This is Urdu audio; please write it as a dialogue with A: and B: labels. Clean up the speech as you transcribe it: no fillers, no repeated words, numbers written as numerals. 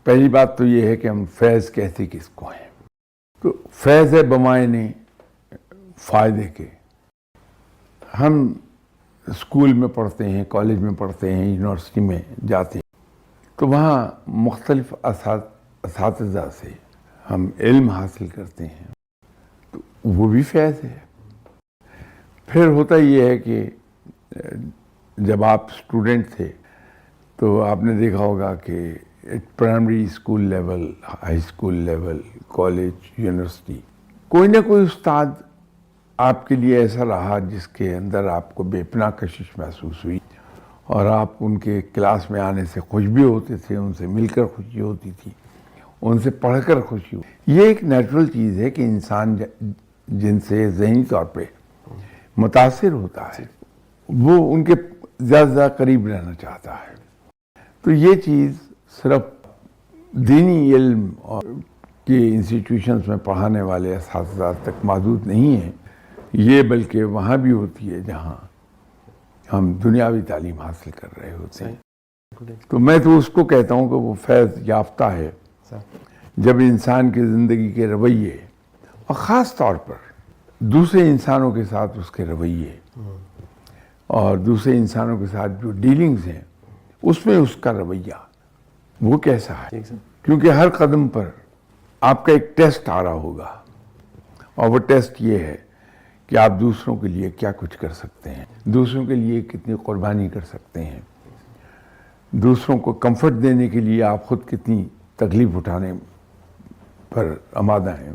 A: پہلی بات تو یہ ہے کہ ہم فیض کہتے کس کو ہیں. تو فیض ہے بمائنے فائدے کے. ہم اسکول میں پڑھتے ہیں، کالج میں پڑھتے ہیں، یونیورسٹی میں جاتے ہیں، تو وہاں مختلف اساتذہ سے ہم علم حاصل کرتے ہیں، تو وہ بھی فیض ہے. پھر ہوتا یہ ہے کہ جب آپ اسٹوڈنٹ تھے تو آپ نے دیکھا ہوگا کہ primary school level, high school level, college, university, کوئی نہ کوئی استاد آپ کے لیے ایسا رہا جس کے اندر آپ کو بے پناہ کشش محسوس ہوئی، اور آپ ان کے کلاس میں آنے سے خوش بھی ہوتے تھے، ان سے مل کر خوشی ہوتی تھی، ان سے پڑھ کر خوشی ہوتی. یہ ایک نیچرل چیز ہے کہ انسان جن سے ذہنی طور پہ متاثر ہوتا ہے وہ ان کے زیادہ زیادہ قریب رہنا چاہتا ہے. تو یہ چیز صرف دینی علم اور کی انسٹیٹیوشنز میں پڑھانے والے اساتذہ تک محدود نہیں ہے، یہ بلکہ وہاں بھی ہوتی ہے جہاں ہم دنیاوی تعلیم حاصل کر رہے ہوتے ہیں. تو میں تو اس کو کہتا ہوں کہ وہ فیض یافتہ ہے جب انسان کی زندگی کے رویے، اور خاص طور پر دوسرے انسانوں کے ساتھ اس کے رویے اور دوسرے انسانوں کے ساتھ جو ڈیلنگز ہیں اس میں اس کا رویہ وہ کیسا ہے. کیونکہ ہر قدم پر آپ کا ایک ٹیسٹ آ رہا ہوگا، اور وہ ٹیسٹ یہ ہے کہ آپ دوسروں کے لیے کیا کچھ کر سکتے ہیں، دوسروں کے لیے کتنی قربانی کر سکتے ہیں، دوسروں کو کمفرٹ دینے کے لیے آپ خود کتنی تکلیف اٹھانے پر آمادہ ہیں.